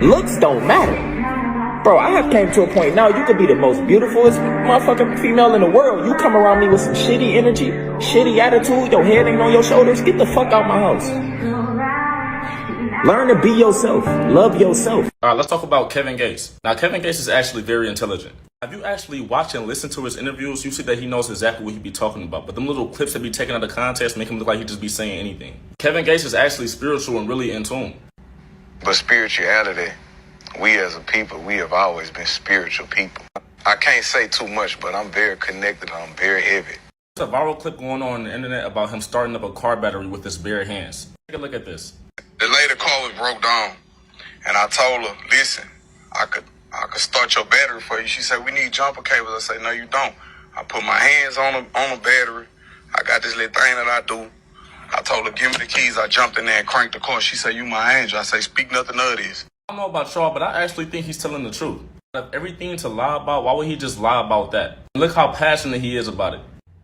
Looks don't matter. Bro, I have came to a point now, you could be the most beautifulest motherfucking female in the world. You come around me with some shitty energy, shitty attitude, your head ain't on your shoulders, get the fuck out my house. Learn to be yourself. Love yourself. All right, let's talk about Kevin Gates. Now, Kevin Gates is actually very intelligent. If you actually watch and listen to his interviews, you see that he knows exactly what he be talking about. But them little clips that be taken out of context make him look like he just be saying anything. Kevin Gates is actually spiritual and really in tune. But spirituality, we as a people, we have always been spiritual people. I can't say too much, but I'm very connected. I'm very heavy. There's a viral clip going on the internet about him starting up a car battery with his bare hands. Take a look at this. The lady car was broke down, and I told her, listen, I could start your battery for you. She said, we need jumper cables. I said, no, you don't. I put my hands on the battery. I got this little thing that I do. I told her, give me the keys. I jumped in there and cranked the car. She said, you my angel. I say, speak nothing of this. I don't know about y'all, but I actually think he's telling the truth. If everything to lie about, why would he just lie about that? Look how passionate he is about it.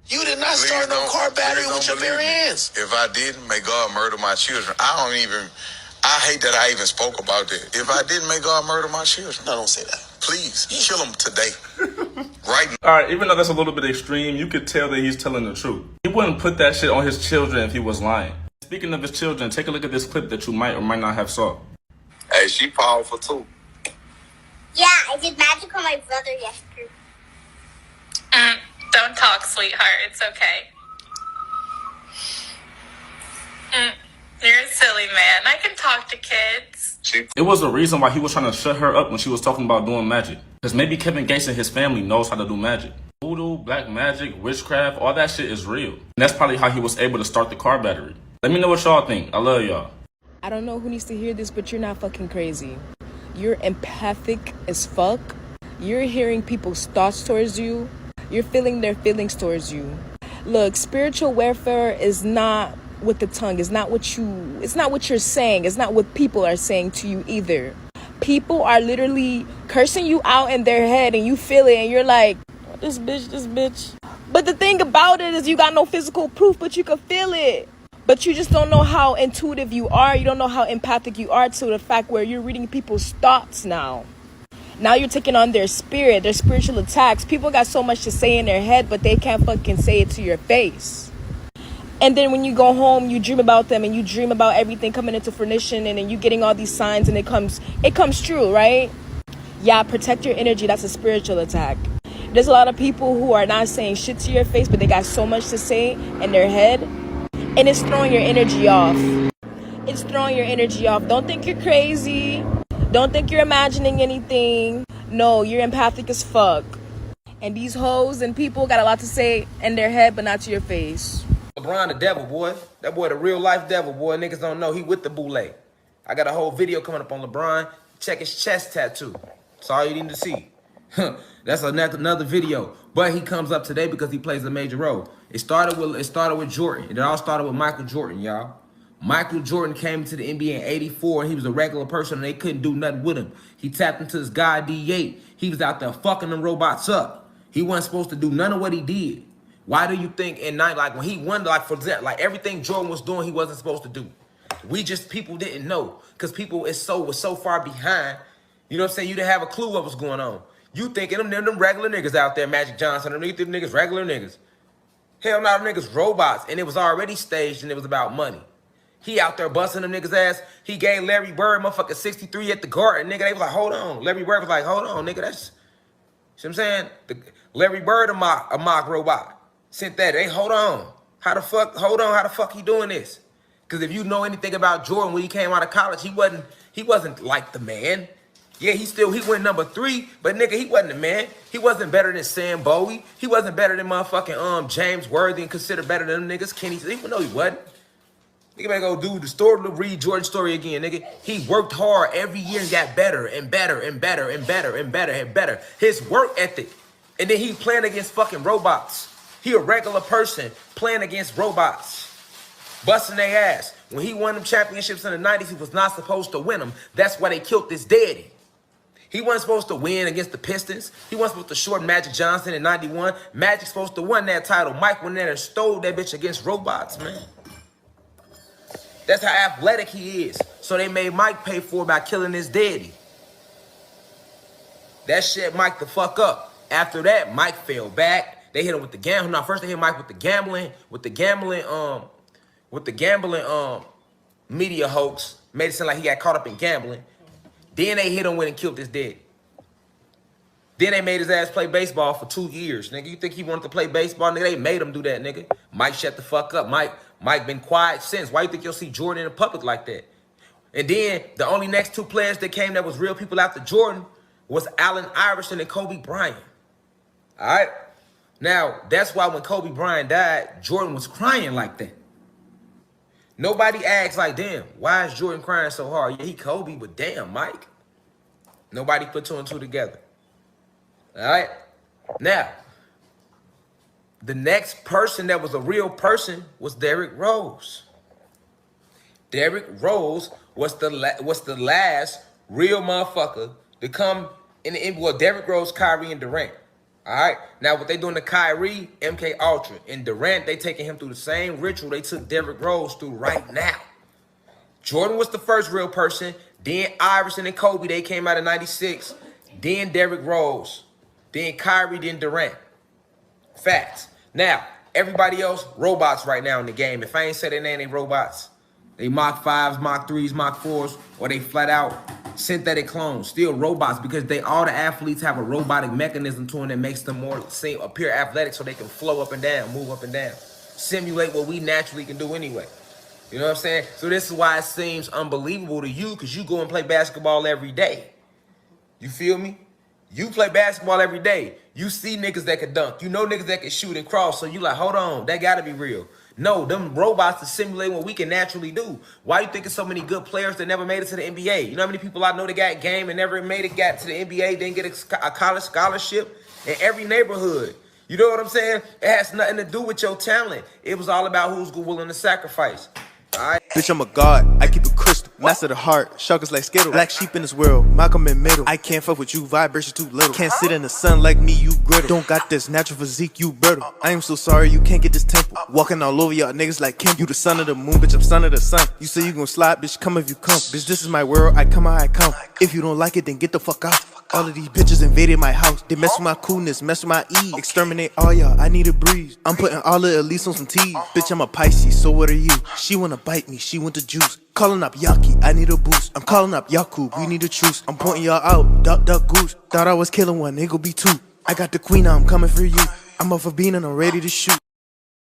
You did not start no car battery with your bare hands. If I didn't, may God murder my children. I hate that I even spoke about that. If I didn't, may God murder my children. No, don't say that. Please, kill them today. Right now. All right, even though that's a little bit extreme, you could tell that he's telling the truth. He wouldn't put that shit on his children if he was lying. Speaking of his children, take a look at this clip that you might or might not have saw. Hey, she powerful too. Yeah, I did magic on my brother yesterday. Don't talk, sweetheart. It's okay. You're a silly man. I can talk to kids. It was the reason why he was trying to shut her up when she was talking about doing magic. Because maybe Kevin Gates and his family knows how to do magic. Voodoo, black magic, witchcraft, all that shit is real. And that's probably how he was able to start the car battery. Let me know what y'all think. I love y'all. I don't know who needs to hear this, but you're not fucking crazy. You're empathic as fuck. You're hearing people's thoughts towards you. You're feeling their feelings towards you. Look, spiritual warfare is not with the tongue. It's not what you're saying. It's not what people are saying to you either. People are literally cursing you out in their head and you feel it and you're like, this bitch. But the thing about it is you got no physical proof, but you can feel it. But you just don't know how intuitive you are. You don't know how empathic you are to the fact where you're reading people's thoughts now. Now you're taking on their spirit, their spiritual attacks. People got so much to say in their head, but they can't fucking say it to your face. And then when you go home, you dream about them and you dream about everything coming into fruition and then you getting all these signs and it comes true, right? Yeah, protect your energy. That's a spiritual attack. There's a lot of people who are not saying shit to your face, but they got so much to say in their head. And it's throwing your energy off. It's throwing your energy off. Don't think you're crazy. Don't think you're imagining anything. No, you're empathic as fuck. And these hoes and people got a lot to say in their head, but not to your face. LeBron the devil, boy. That boy the real life devil, boy. Niggas don't know he with the boule. I got a whole video coming up on LeBron. Check his chest tattoo. That's all you need to see. That's another video. But he comes up today because he plays a major role. It started with Jordan. It all started with Michael Jordan, y'all. Michael Jordan came to the NBA in '84 and he was a regular person and they couldn't do nothing with him. He tapped into his guy D8. He was out there fucking them robots up. He wasn't supposed to do none of what he did. Why do you think when he won, for example, everything Jordan was doing, he wasn't supposed to do? People didn't know because people was so far behind. You know what I'm saying? You didn't have a clue what was going on. You thinking them regular niggas out there, Magic Johnson, them niggas regular niggas. Hell no, them niggas robots, and it was already staged and it was about money. He out there busting them niggas' ass. He gave Larry Bird motherfucker 63 at the Garden, nigga. They was like, hold on. Larry Bird was like, hold on, nigga. That's, you know what I'm saying? Larry Bird a mock robot. Sent that. Hey, hold on. How the fuck he doing this? Because if you know anything about Jordan, when he came out of college, he wasn't like the man. Yeah, he went number 3, but nigga, he wasn't the man. He wasn't better than Sam Bowie. He wasn't better than motherfucking James Worthy and considered better than them niggas. Kenny, even though he wasn't. Nigga better go do the story, read Jordan's story again, nigga. He worked hard every year and got better and better and better and better and better and better. His work ethic. And then he playing against fucking robots. He a regular person playing against robots. Busting their ass. When he won them championships in the 90s, he was not supposed to win them. That's why they killed his daddy. He wasn't supposed to win against the Pistons. He wasn't supposed to short Magic Johnson in 91. Magic's supposed to win that title. Mike went in there and stole that bitch against robots, man. That's how athletic he is. So they made Mike pay for it by killing his daddy. That shit Mike the fuck up. After that, Mike fell back. They hit him with the gambling. No, first they hit Mike with the gambling, media hoax. Made it sound like he got caught up in gambling. Then they hit him with and killed his dad. Then they made his ass play baseball for 2 years. Nigga, you think he wanted to play baseball? Nigga, they made him do that, nigga. Mike shut the fuck up. Mike been quiet since. Why you think you'll see Jordan in the public like that? And then the only next 2 players that came that was real people after Jordan was Allen Iverson and Kobe Bryant. All right? Now, that's why when Kobe Bryant died, Jordan was crying like that. Nobody asks like, damn, why is Jordan crying so hard? Yeah, he Kobe, but damn, Mike. Nobody put 2 and 2 together. All right? Now, the next person that was a real person was Derrick Rose. Derrick Rose was the last real motherfucker to come in the NBA. Well, Derrick Rose, Kyrie, and Durant. All right? Now, what they doing to Kyrie, MK Ultra, and Durant, they taking him through the same ritual they took Derrick Rose through right now. Jordan was the first real person. Then Iverson and Kobe, they came out in 96. Then Derrick Rose. Then Kyrie, then Durant. Facts. Now, everybody else, robots right now in the game. If I ain't say their name, they robots. They Mach 5s, Mach 3s, Mach 4s, or they flat out synthetic clones. Still robots because all the athletes have a robotic mechanism to them that makes them appear athletic so they can flow up and down, move up and down. Simulate what we naturally can do anyway. You know what I'm saying? So this is why it seems unbelievable to you because you go and play basketball every day. You feel me? You play basketball every day. You see niggas that can dunk. You know niggas that can shoot and cross. So you like, hold on, that gotta be real. No, them robots to simulate what we can naturally do. Why you think so many good players that never made it to the NBA? You know how many people I know that got game and never got to the NBA, didn't get a college scholarship in every neighborhood? You know what I'm saying? It has nothing to do with your talent. It was all about who's willing to sacrifice. All right? Bitch, I'm a god, I keep it crystal. Master the heart, chakras like Skittle. Black sheep in this world, Malcolm in middle. I can't fuck with you, vibration too little. Can't sit in the sun like me, you griddle. Don't got this natural physique, you brittle. I am so sorry you can't get this temple. Walking all over y'all niggas like Kim. You the son of the moon, bitch, I'm son of the sun. You say you gon' slide, bitch, come if you come. Bitch, this is my world, I come how I come. If you don't like it, then get the fuck out. All of these bitches invaded my house. They mess with my coolness, mess with my ease. Exterminate all y'all, I need a breeze. I'm putting all the elites on some teas. Bitch, I'm a Pisces, so what are you? She wanna bite me, she want the juice. Calling up Yaki, I need a boost. I'm calling up Yakub, we need a truce. I'm pointing y'all out, duck, duck, goose. Thought I was killing one, it gon' be 2. I got the queen, now I'm coming for you. I'm off a bean and I'm ready to shoot.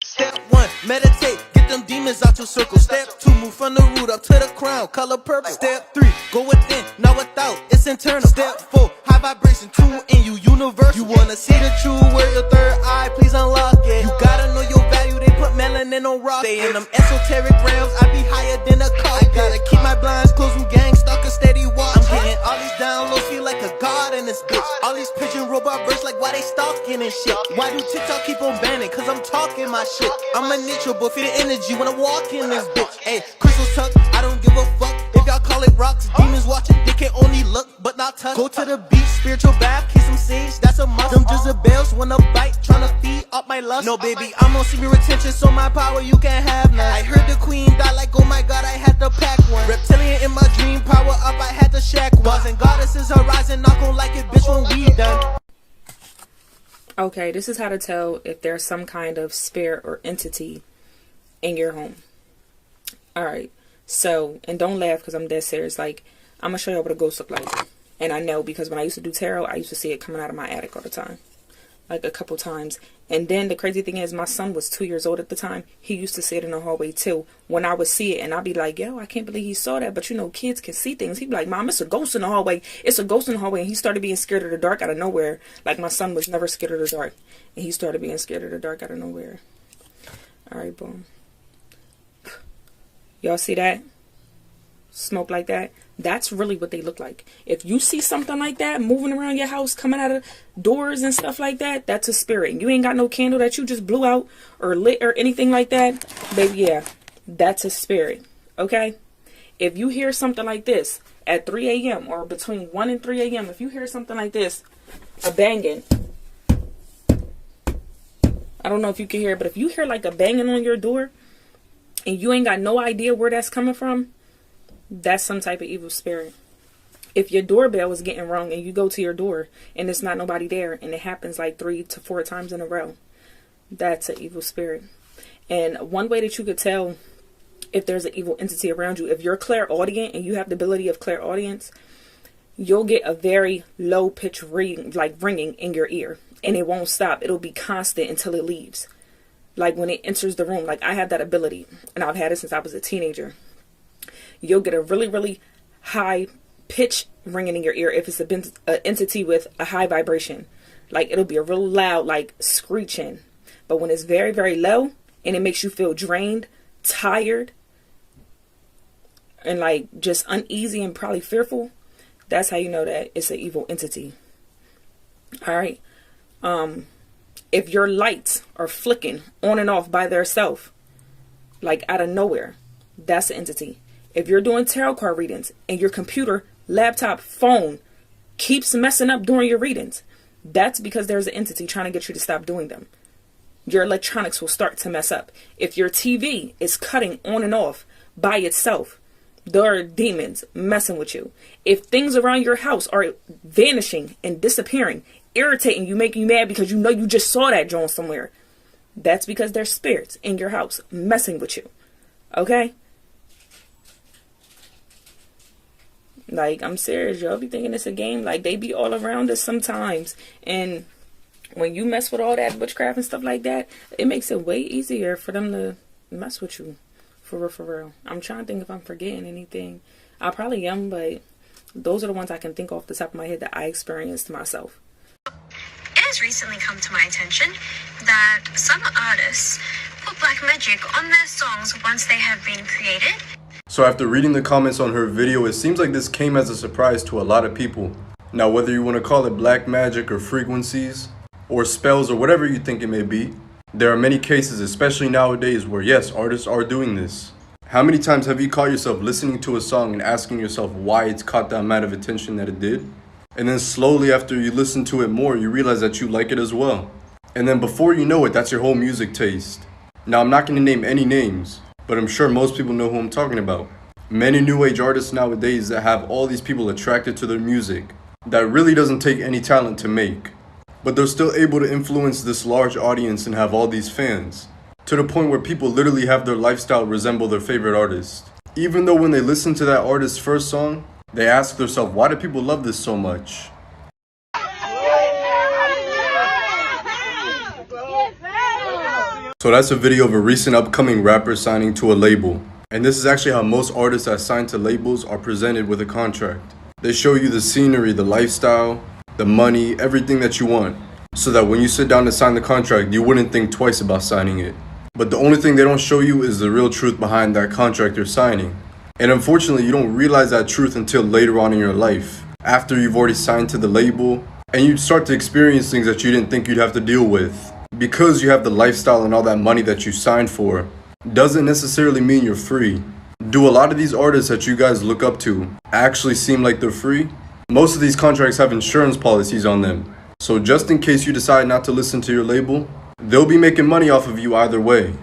Step 1, meditate, get them demons out your circle. Step 2, move from the root up to the crown, color purple. Step 3, go within, not without, it's internal. Step 4, high vibration, tune in you, universe. You wanna see the true word, your third eye, please unlock it. You gotta know your value, they put melanin on rock. Stay in them esoteric realms, I be higher than a car. I gotta keep my blinds closed, from gang stuck a steady watch. I'm getting all these downloads, feel like a god in this bitch. All these pigeon robot birds, like why they stalking and shit. Why do TikTok keep on banning? Cause I'm talking my shit. I'm a neutral, but feel the energy when I walk in this bitch. Hey, crystals tuck, I don't give a fuck. If y'all call it rocks, demons watching, they can only look, but not touch. Go to the beach, spiritual bath, kiss some sage, that's a must. Them Jezebels wanna bite, tryna feed up my lust. No baby, I'm on severe retention, so my power you can't have none. I heard the queen die like, oh my god, I had to pack one. Reptilian in my dream, power up, I had to shack one. Gods and goddesses horizon, not gon' like it, bitch, when we done. Okay, this is how to tell if there's some kind of spirit or entity in your home. Alright, so, and don't laugh because I'm dead serious. Like, I'm going to show you what a ghost look like. And I know because when I used to do tarot, I used to see it coming out of my attic all the time. Like a couple times. And then the crazy thing is my son was 2 years old at the time. He used to see it in the hallway too. When I would see it and I'd be like, yo, I can't believe he saw that. But you know, kids can see things. He'd be like, Mom, it's a ghost in the hallway. It's a ghost in the hallway. And he started being scared of the dark out of nowhere. Like my son was never scared of the dark. And he started being scared of the dark out of nowhere. Alright, boom. Y'all see that? Smoke like that? That's really what they look like. If you see something like that moving around your house, coming out of doors and stuff like that, that's a spirit. And you ain't got no candle that you just blew out or lit or anything like that, baby, yeah, that's a spirit. Okay? If you hear something like this at 3 a.m. or between 1 and 3 a.m., if you hear something like this, a banging, I don't know if you can hear it, but if you hear like a banging on your door and you ain't got no idea where that's coming from, that's some type of evil spirit. If your doorbell is getting rung and you go to your door and there's not nobody there and it happens like 3 to 4 times in a row, that's an evil spirit. And one way that you could tell if there's an evil entity around you, if you're clairaudient and you have the ability of clairaudience, you'll get a very low pitch ring, like ringing in your ear, and it won't stop. It'll be constant until it leaves. Like when it enters the room, like I have that ability and I've had it since I was a teenager. You'll get a really, really high pitch ringing in your ear if it's an entity with a high vibration. Like it'll be a real loud, like screeching. But when it's very, very low and it makes you feel drained, tired, and like just uneasy and probably fearful, that's how you know that it's an evil entity. All right. If your lights are flicking on and off by themselves, like out of nowhere, that's an entity. If you're doing tarot card readings and your computer, laptop, phone keeps messing up during your readings, that's because there's an entity trying to get you to stop doing them. Your electronics will start to mess up. If your TV is cutting on and off by itself, there are demons messing with you. If things around your house are vanishing and disappearing, irritating you, making you mad because you know you just saw that Jones somewhere, that's because there's spirits in your house messing with you. Okay? Like, I'm serious, y'all be thinking it's a game. Like, they be all around us sometimes. And when you mess with all that witchcraft and stuff like that, it makes it way easier for them to mess with you. For real, for real. I'm trying to think if I'm forgetting anything. I probably am, but those are the ones I can think off the top of my head that I experienced myself. It has recently come to my attention that some artists put black magic on their songs once they have been created. So after reading the comments on her video, it seems like this came as a surprise to a lot of people. Now, whether you want to call it black magic or frequencies or spells or whatever you think it may be, there are many cases, especially nowadays, where yes, artists are doing this. How many times have you caught yourself listening to a song and asking yourself why it's caught the amount of attention that it did? And then slowly after you listen to it more, you realize that you like it as well. And then before you know it, that's your whole music taste. Now, I'm not going to name any names, but I'm sure most people know who I'm talking about. Many new age artists nowadays that have all these people attracted to their music that really doesn't take any talent to make. But they're still able to influence this large audience and have all these fans, to the point where people literally have their lifestyle resemble their favorite artist. Even though when they listen to that artist's first song, they ask themselves, why do people love this so much? So that's a video of a recent upcoming rapper signing to a label. And this is actually how most artists that sign to labels are presented with a contract. They show you the scenery, the lifestyle, the money, everything that you want, so that when you sit down to sign the contract, you wouldn't think twice about signing it. But the only thing they don't show you is the real truth behind that contract you're signing. And unfortunately, you don't realize that truth until later on in your life, after you've already signed to the label, and you start to experience things that you didn't think you'd have to deal with. Because you have the lifestyle and all that money that you signed for, doesn't necessarily mean you're free. Do a lot of these artists that you guys look up to actually seem like they're free? Most of these contracts have insurance policies on them. So just in case you decide not to listen to your label, they'll be making money off of you either way.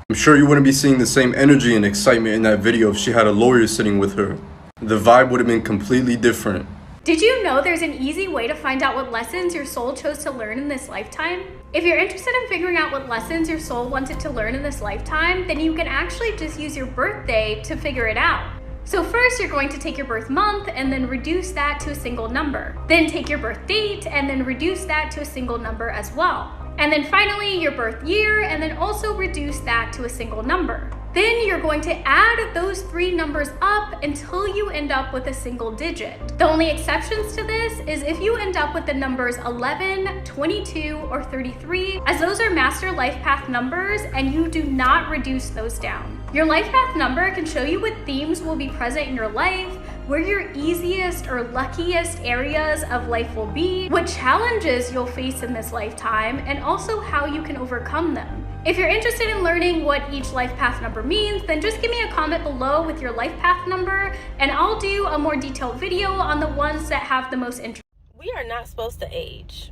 I'm sure you wouldn't be seeing the same energy and excitement in that video if she had a lawyer sitting with her. The vibe would have been completely different. Did you know there's an easy way to find out what lessons your soul chose to learn in this lifetime? If you're interested in figuring out what lessons your soul wanted to learn in this lifetime, then you can actually just use your birthday to figure it out. So first, you're going to take your birth month and then reduce that to a single number. Then take your birth date and then reduce that to a single number as well. And then finally, your birth year, and then also reduce that to a single number. Then you're going to add those 3 numbers up until you end up with a single digit. The only exceptions to this is if you end up with the numbers 11, 22, or 33, as those are master life path numbers and you do not reduce those down. Your life path number can show you what themes will be present in your life, where your easiest or luckiest areas of life will be, what challenges you'll face in this lifetime, and also how you can overcome them. If you're interested in learning what each life path number means, then just give me a comment below with your life path number, and I'll do a more detailed video on the ones that have the most interest. We are not supposed to age.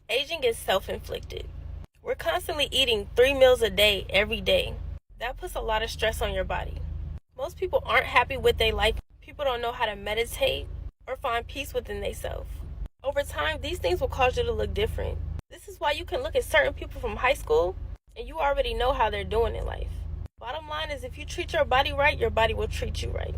Aging is self-inflicted. We're constantly eating 3 meals a day, every day. That puts a lot of stress on your body. Most people aren't happy with their life. People don't know how to meditate. or find peace within themselves. Over time, these things will cause you to look different. This is why you can look at certain people from high school and you already know how they're doing in life. Bottom line is, if you treat your body right, your body will treat you right.